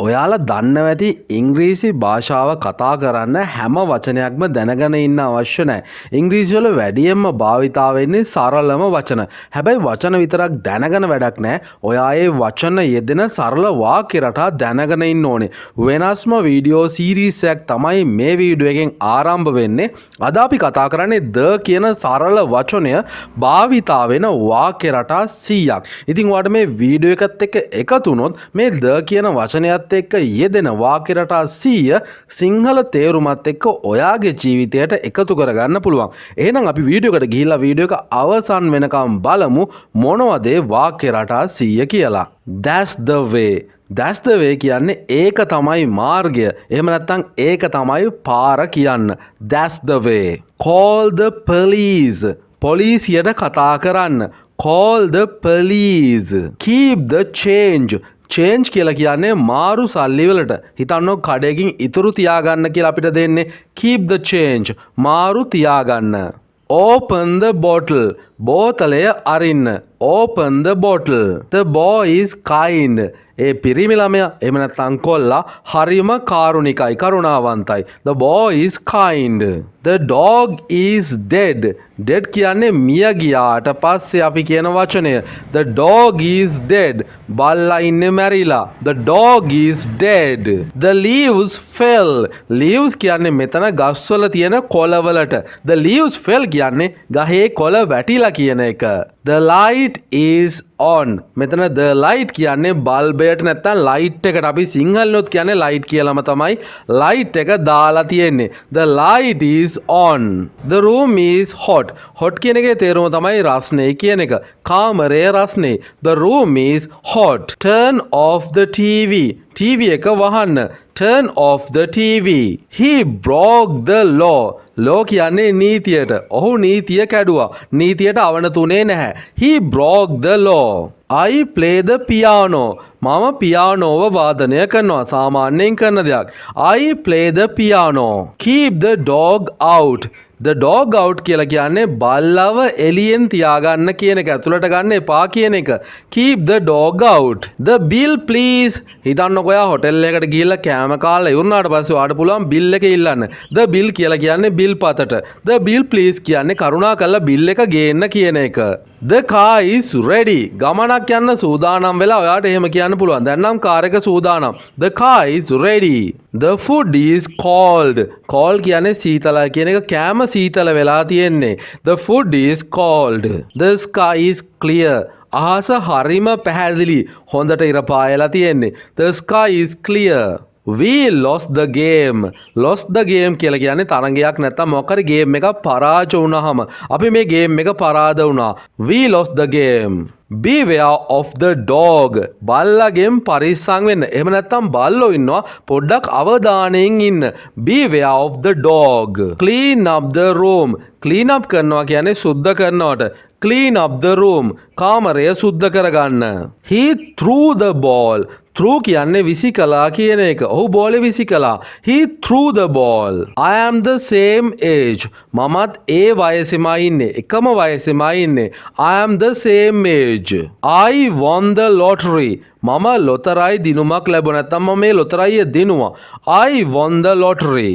ඔයාලා දන්නව ඇති ඉංග්‍රීසි භාෂාව කතා කරන්න හැම වචනයක්ම දැනගෙන ඉන්න අවශ්‍ය නැහැ. ඉංග්‍රීසි වල වැඩියෙන්ම භාවිතා වෙන්නේ සරලම වචන. හැබැයි වචන විතරක් දැනගෙන වැඩක් නැහැ. ඔයා ඒ වචන යෙදෙන සරල වාක්‍ය රටා දැනගෙන ඉන්න ඕනේ. වෙනස්ම වීඩියෝ සීරීස් එකක් තමයි මේ වීඩියෝ එකෙන් ආරම්භ වෙන්නේ. අද අපි කතා කරන්නේ ද කියන සරල වචනය භාවිතා වෙන වාක්‍ය රටා 100ක්. ඉතින් ඔයාලට මේ වීඩියෝ එකත් එක්ක එකතු වුණොත් මේ ද කියන වචනයත් එක්ක යෙදෙන වාක්‍ය රටා 100 සිංහල තේරුමත් එක්ක ඔයාගේ ජීවිතයට එකතු කරගන්න පුළුවන්. එහෙනම් අපි වීඩියෝ එකට ගිහිල්ලා වීඩියෝ එක අවසන් වෙනකම් බලමු මොනවද ඒ වාක්‍ය රටා 100 කියලා. That's the way. That's the way කියන්නේ ඒක තමයි මාර්ගය. එහෙම නැත්නම් ඒක තමයි පාර කියන්න. That's the way. Call the police. පොලිසියට කතා කරන්න. Call the police. Keep the change. Change කියලා කියන්නේ මාරු සල්ලි වලට. හිතන්නකො කඩේකින් ඉතුරු තියාගන්න කියලා අපිට දෙන්නේ keep the change. මාරු තියාගන්න. Open the bottle. බෝතලය අරින්න. Open the bottle. The boy is kind. ඒ පිරිමි ළමයා එහෙම නැත්නම් කොල්ලා හරිම කාරුණිකයි කරුණාවන්තයි. The boy is kind. The dog is dead. Dead කියන්නේ මිය ගියාට පස්සේ අපි කියන වචනය. The dog is dead. බල්ලා ඉන්නේ මැරිලා. The dog is dead. The leaves fell. Leaves කියන්නේ මෙතන ගස්වල තියෙන කොළවලට. The leaves fell කියන්නේ ගහේ කොළ වැටිලා කියන එක. The light is on. මෙතන the light කියන්නේ බල්බයට නැත්තම් light එකට අපි සිංහලෙන්ොත් කියන්නේ light කියලාම තමයි light එක දාලා තියෙන්නේ. The light is on. The room is hot. hot කියන එකේ තේරුම තමයි රස්නේ කියන එක. කාමරය රස්නේ. The room is hot. Turn off the TV. TV එක වහන්න. Turn off the TV. He broke the law. law කියන්නේ නීතියට. ඔහු නීතිය කැඩුවා. නීතියට අවනතුනේ නැහැ. He broke the law. I play the piano. මම පියානෝව වාදනය කරනවා. සාමාන්‍යයෙන් කරන දෙයක්. I play the piano. Keep the dog out. The dog out කියලා කියන්නේ බල්ලව එළියෙන් තියාගන්න කියන එක. ඇතුළට ගන්න එපා කියන එක. Keep the dog out. The bill please. හිතන්නකෝ ඔයා හොටෙල් එකකට ගිහිල්ලා කෑම කාලා ඉවරනාට පස්සේ ඔයාට පුළුවන් බිල් එක ඉල්ලන්න. The bill කියලා කියන්නේ බිල් පතට. The bill please කියන්නේ කරුණාකරලා බිල් එක ගේන්න කියන එක. The car is ready. ගමනක් යන්න සූදානම් වෙලා ඔයාට එහෙම කියන්න පුළුවන්. දැන් නම් කාර් එක සූදානම්. The car is ready. The food is cold. cold කියන්නේ සීතලයි කියන එක. කෑම සීතල වෙලා තියෙන්නේ. The food is cold. The sky is clear. අහස හරිම පැහැදිලි. හොඳට ඉර පායලා තියෙන්නේ. The sky is clear. We lost the game. Lost the game කියලා කියන්නේ තරගයක් නැත්තම් මොකක් හරි ගේම් එකක් පරාජය වුණාම අපි මේ ගේම් එක පරාද වුණා. We lost the game. Beware of the dog. බල්ලගෙන් පරිස්සම් වෙන්න. එහෙම නැත්තම් බල්ලෝ ඉන්නවා පොඩ්ඩක් අවධානයෙන් ඉන්න. Beware of the dog. Clean up the room. Clean up කරනවා කියන්නේ සුද්ධ කරනවට. Clean up the room. කාමරය සුද්ධ කරගන්න. He threw the ball. threw කියන්නේ විසිකලා කියන එක. ඔහු බෝලේ විසිකලා. He threw the ball. I am the same age. මමත් ඒ වයසෙමයි ඉන්නේ. එකම වයසෙමයි ඉන්නේ. I am the same age. I won the lottery. මම ලොතරැයි දිනුමක් ලැබුණා. නැත්නම් මම මේ ලොතරැයිය දිනුවා. I won the lottery.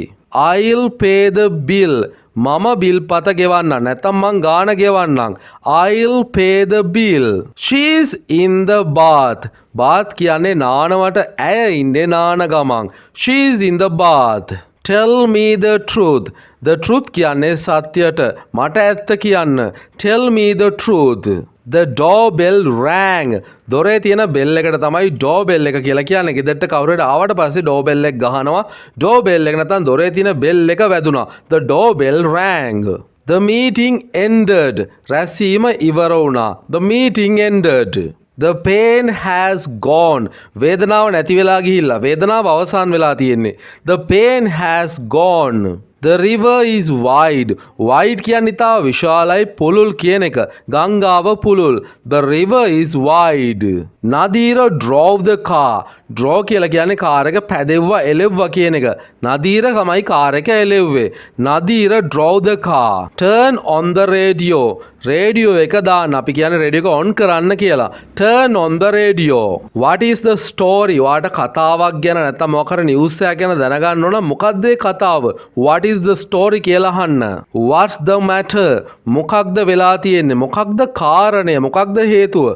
I'll pay the bill. මම බිල් පත ගෙවන්නම්. නැත්නම් මං ගාන ගෙවන්නම්. I'll pay the bill. She's in the bath. bath කියන්නේ නානවට ඇය ඉන්නේ නාන ගමන්. She's in the bath. Tell me the truth. The truth කියන්නේ සත්‍යයට. මට ඇත්ත කියන්න. Tell me the truth. The doorbell rang. දොරේ තියෙන බෙල් එකට තමයි doorbell එක කියලා කියන්නේ. ගෙදරට කවුරුහරි ආවට පස්සේ doorbell එක ගහනවා. doorbell එක නැත්නම් දොරේ තියෙන බෙල් එක වැදුනා. The doorbell rang. The meeting ended. රැස්වීම ඉවර වුණා. The meeting ended. The pain has gone. වේදනාව නැති වෙලා ගිහිල්ලා. වේදනාව අවසන් වෙලා තියෙන්නේ. The pain has gone. The river is wide. Wide කියන්නේ ඉතා විශාලයි පුළුල් කියන එක. ගංගාව පුළුල්. The river is wide. Nadira drove the car. Draw කියලා කියන්නේ කාර් එක පැදෙව්වා එලෙව්වා කියන එක. නදීර තමයි කාර් එක එලෙව්වේ. නදීර drove the car. Turn on the radio. Radio එක දාන්න. අපි කියන්නේ රේඩියෝ එක on කරන්න කියලා. Turn on the radio. What is the story? වාට කතාවක් ගැන නැත්නම් මොකක් හරි නිවුස් එකක් ගැන දැනගන්න ඕන මොකක්ද ඒ කතාව? What is the story කියලා අහන්න. What's the matter? මොකක්ද වෙලා තියෙන්නේ? මොකක්ද කාරණය? මොකක්ද හේතුව?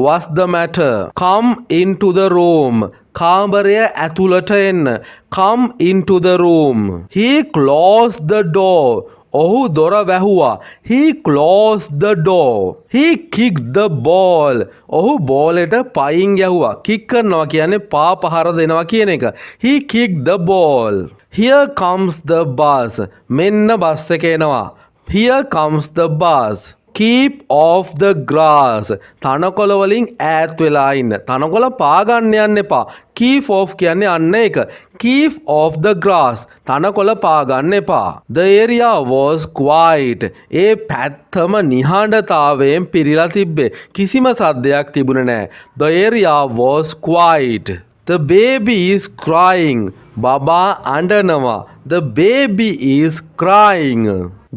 What's the matter? Come into the room. කාමරය ඇතුළට එන්න. Come into the room. He closed the door. ඔහු දොර වැහුවා. He closed the door. He kicked the ball. ඔහු බෝලෙට පයින් ගැහුවා. කික් කරනවා කියන්නේ පා පහර දෙනවා කියන එක. He kicked the ball. Here comes the bus. මෙන්න බස් එක එනවා. Here comes the bus. Keep off the grass. තනකොළ වලින් ඈත් වෙලා ඉන්න. තනකොළ පාගන්න යන්න එපා. Keep off කියන්නේ අන්න ඒක. Keep off the grass. තනකොළ පාගන්න එපා. The area was quiet. ඒ පැත්තම නිහඬතාවයෙන් පිරීලා තිබ්බේ. කිසිම සද්දයක් තිබුණේ නැහැ. The area was quiet. The baby is crying. බබා අඬනවා. The baby is crying.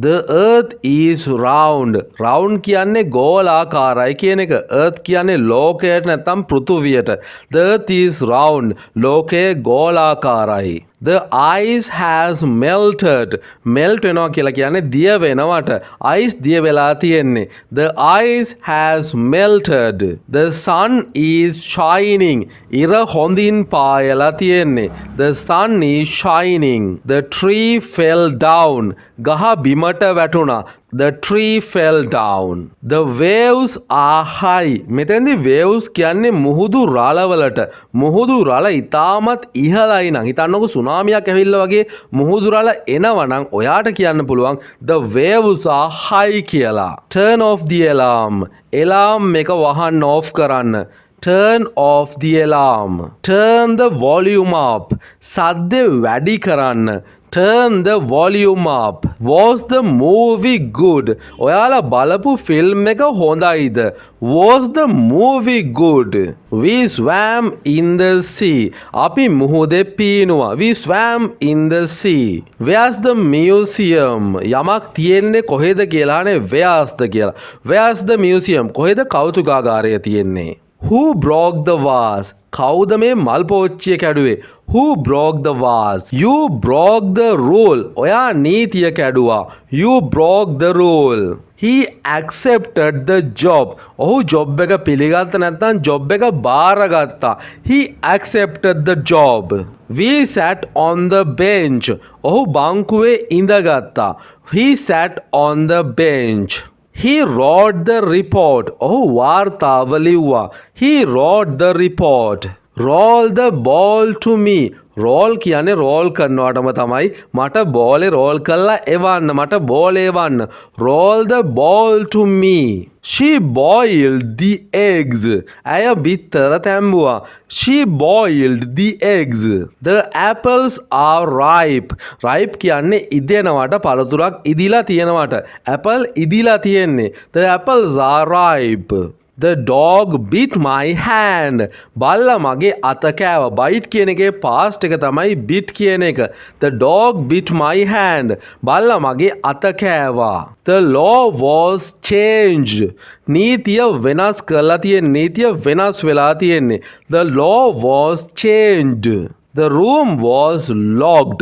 The earth is round. Round කියන්නේ ගෝලාකාරයි කියන එක. earth කියන්නේ ලෝකයට නැත්නම් පෘථුවියට. The earth is round. ලෝකය ගෝලාකාරයි. The ice has melted. Melt වෙනවා කියලා කියන්නේ දිය වෙනවට. ice දිය වෙලා තියෙන්නේ. The ice has melted. The sun is shining. ඉර හොඳින් පායලා තියෙන්නේ. The sun is shining. The tree fell down. ගහ බිමට වැටුණා. The tree fell down. The waves are high. මෙතෙන්දී waves කියන්නේ මුහුදු රළවලට. මුහුදු රළ ඉතාමත් ඉහළයි නම් හිතන්නකො සුනාමියක් ඇවිල්ලා වගේ මුහුදු රළ එනවා නම් ඔයාට කියන්න පුළුවන් the waves are high කියලා. Turn off the alarm. alarm එක වහන්න off කරන්න. Turn off the alarm. Turn the volume up. සද්දේ වැඩි කරන්න. Turn the volume up. Was the movie good? ඔයාලා බලපු ෆිල්ම් එක හොඳයිද? Was the movie good? We swam in the sea. අපි මුහුදේ පීනුවා. We swam in the sea. Where's the museum? යමක් තියෙන්නේ කොහෙද කියලානේ where's the කියලා. Where's the museum? කොහෙද කෞතුකාගාරය තියෙන්නේ? Who broke the vase? කවුද මේ මල් පෝච්චිය කැඩුවේ? Who broke the vase? You broke the rule. ඔයා නීතිය කැඩුවා. You broke the rule. He accepted the job. ඔහු ජොබ් එක පිළිගත්ත නැත්නම් ජොබ් එක බාරගත්තා. He accepted the job. We sat on the bench. ඔහු බංකුවේ ඉඳගත්තා. He sat on the bench. He wrote the report. ඔහු වාර්තාව ලිව්වා. He wrote the report. Roll the ball to me. Roll කියන්නේ roll කරනවාටම තමයි මට බෝලේ රෝල් කරලා එවන්න මට බෝලේ එවන්න. Roll the ball to me. She boiled the eggs. ඇය බිත්තර තැම්බුවා. She boiled the eggs. The apples are ripe. Ripe කියන්නේ ඉදෙනවට පළතුරක් ඉදිලා තියෙනවට. Apple ඉදිලා තියෙන්නේ. The apples are ripe. The dog bit my hand. බල්ලා මගේ අත කෑවා. bite කියන එකේ past එක තමයි bit කියන එක. The dog bit my hand. බල්ලා මගේ අත කෑවා. The law was changed. නීතිය වෙනස් කරලා තියෙන්නේ. නීතිය වෙනස් වෙලා තියෙන්නේ. The law was changed. The room was locked.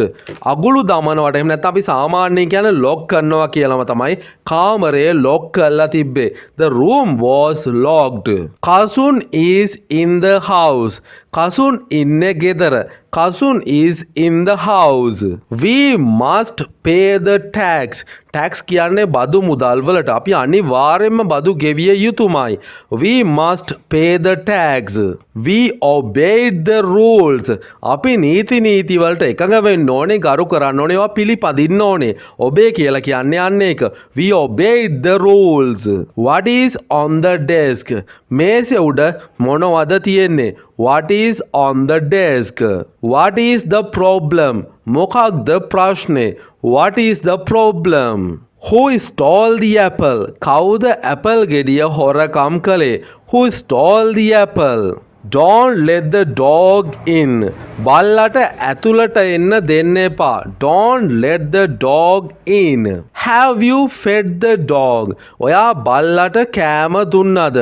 අගුළු දමනවට එහෙම නැත්නම් අපි සාමාන්‍යයෙන් කියන්නේ lock කරනවා කියලාම තමයි කාමරය lock කරලා තිබ්බේ. The room was locked. Cousin is in the house. Cousin ඉන්නේ ගෙදර. Cousin is in the house. We must pay the tax. tax කියන්නේ බදු මුදල් වලට අපි අනිවාර්යයෙන්ම බදු ගෙවිය යුතුමයි. We must pay the tax. We obeyed the rules. අපි නීති වලට එකඟ වෙන්න ඕනේ, ගරු කරන්න ඕනේ, ඒවා පිළිපදින්න ඕනේ. obey කියලා කියන්නේ අන්න ඒක. We obeyed the rules. What is on the desk? මේසෙ උඩ මොනවද තියෙන්නේ? What is on the desk? What is the problem? මොකක්ද ප්‍රශ්නේ? What is the problem? Who stole the apple? කවුද apple ගෙඩිය හොරකම් කළේ? Who stole the apple? Don't let the dog in. බල්ලට ඇතුළට එන්න දෙන්න එපා. Don't let the dog in. Have you fed the dog? ඔයා බල්ලට කෑම දුන්නද?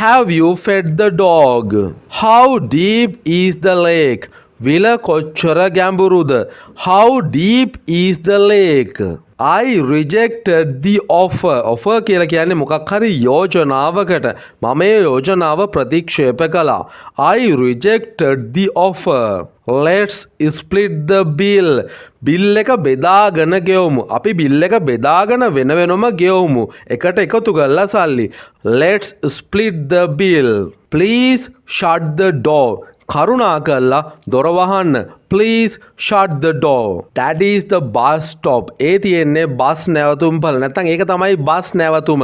Have you fed the dog? How deep is the lake? විල කොච්චර ගැඹුරුද? How deep is the lake? I rejected the offer. Offer කියලා කියන්නේ මොකක් හරි යෝජනාවකට. මම මේ යෝජනාව ප්‍රතික්ෂේප කළා. I rejected the offer. Let's split the bill. Bill එක බෙදාගෙන ගෙවමු. අපි බිල් එක බෙදාගෙන වෙන වෙනම ගෙවමු. එකට එකතු කරලා සල්ලි. Let's split the bill. Please shut the door. කරුණා කරලා දොර වහන්න. Please shut the door. That is the bus stop. ඒ තියෙන්නේ බස් නැවතුම්පල. නැත්නම් ඒක තමයි bus නැවතුම.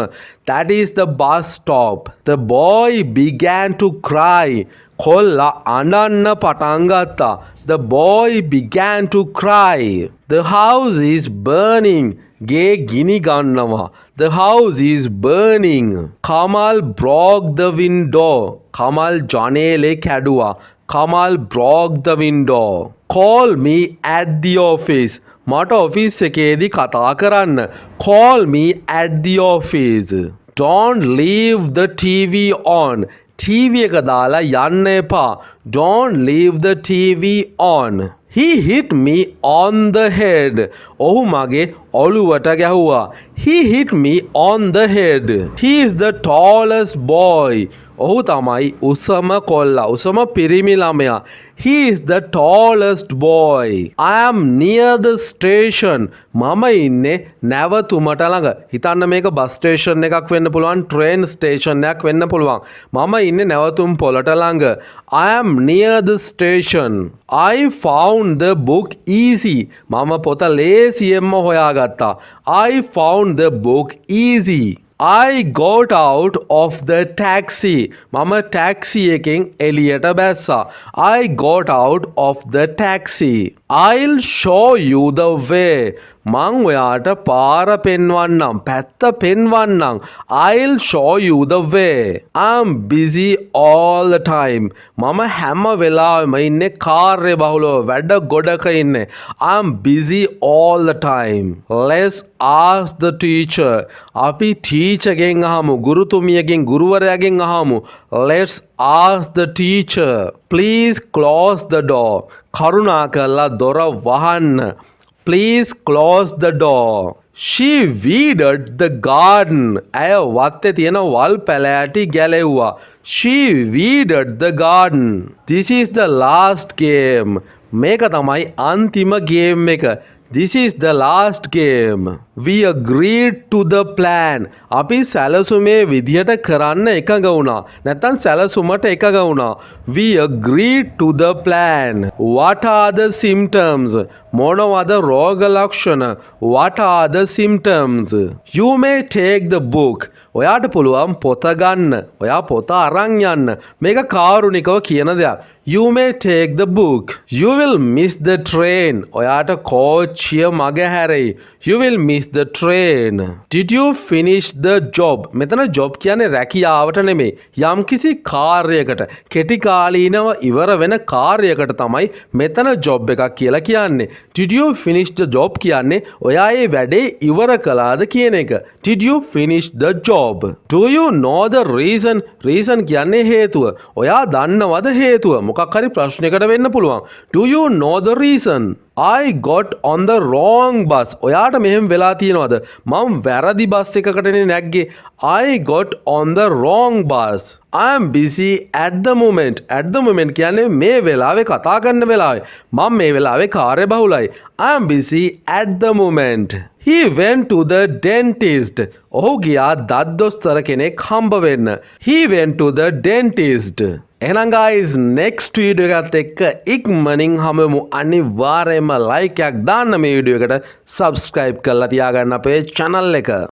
That is the bus stop. The boy began to cry. කොල්ලා අඬන්න පටන් ගත්තා. The boy began to cry. The house is burning. ගේ ගිනි ගන්නවා. The house is burning. Kamal broke the window. Kamal ජනේලේ කැඩුවා. Kamal broke the window. Call me at the office. මට office එකේදී කතා කරන්න. Call me at the office. Don't leave the TV on. TV එක දාලා යන්න එපා. Don't leave the TV on. He hit me on the head. ඔහු මගේ ඔළුවට ගැහුවා. He hit me on the head. He is the tallest boy. ඔහු තමයි උසම කොල්ලා. උසම පිරිමි ළමයා. He is the tallest boy. I am near the station. මම ඉන්නේ නැවතුමට ළඟ. හිතන්න මේක බස් ස්ටේෂන් එකක් වෙන්න පුළුවන්, ට්‍රේන් ස්ටේෂන් එකක් වෙන්න පුළුවන්. මම ඉන්නේ නැවතුම් පොළට ළඟ. I am near the station. I found the book easy. මම පොත ලේසියෙන්ම හොයාගත්තා. I found the book easy. I got out of the taxi. මම ටැක්සි එකෙන් එළියට බැස්සා. I got out of the taxi. I'll show you the way. මං ඔයාට පාර පෙන්වන්නම්. පැත්ත පෙන්වන්නම්. I'll show you the way. I'm busy all the time. මම හැම වෙලාවෙම ඉන්නේ කාර්ය බහුලව වැඩ ගොඩක ඉන්නේ. I'm busy all the time. Let's ask the teacher. අපි ටීචර්ගෙන් අහමු. ගුරුතුමියගෙන් ගුරුවරයාගෙන් අහමු. Let's ask the teacher. Please close the door. කරුණා කරලා දොර වහන්න. Please close the door. She weeded the garden. ඇය වත්තේ තියෙන වල් පැලෑටි ගැලෙව්වා. She weeded the garden. This is the last game. මේක තමයි අන්තිම ගේම් එක. This is the last game. We agreed to the plan. අපි සැලසුමේ විදියට කරන්න එකඟ වුණා. නැත්නම් සැලසුමට එකඟ වුණා. We agreed to the plan. What are the symptoms? මොනවද රෝග ලක්ෂණ? What are the symptoms? You may take the book. ඔයාට පුළුවන් පොත ගන්න. ඔයා පොත අරන් යන්න. මේක කාරුණිකව කියන දෙයක්. You may take the book. You will miss the train. ඔයාට කෝච්චිය මග හැරෙයි. You will miss the train. Did you finish the job? මෙතන job කියන්නේ රැකියාවට නෙමෙයි. යම්කිසි කාර්යයකට කෙටි කාලීනව ඉවර වෙන කාර්යයකට තමයි මෙතන job එකක් කියලා කියන්නේ. Did you finish the job කියන්නේ ඔයා ඒ වැඩේ ඉවර කළාද කියන එක. Did you finish the job? Do you know the reason? Reason කියන්නේ හේතුව. ඔයා දන්නවද හේතුව? මොකක් හරි ප්‍රශ්නයකට වෙන්න පුළුවන්. Do you know the reason? I got on the wrong bus. ඔයාට මෙහෙම වෙලා තියෙනවද? මම වැරදි bus එකකටනේ නැග්ගේ. I got on the wrong bus. I am busy at the moment. At the moment කියන්නේ මේ වෙලාවේ කතා කරන වෙලාවේ. මම මේ වෙලාවේ කාර්යබහුලයි. I am busy at the moment. He went to the dentist. ඔහු ගියා දත් දොස්තර කෙනෙක් හම්බ වෙන්න. He went to the dentist. එහෙනම් guys next video එකත් එක්ක ඉක්මනින් හමුවෙමු. අනිවාර්යයෙන්ම like එකක් දාන්න මේ වීඩියෝ එකට subscribe කරලා තියාගන්න අපේ channel එක.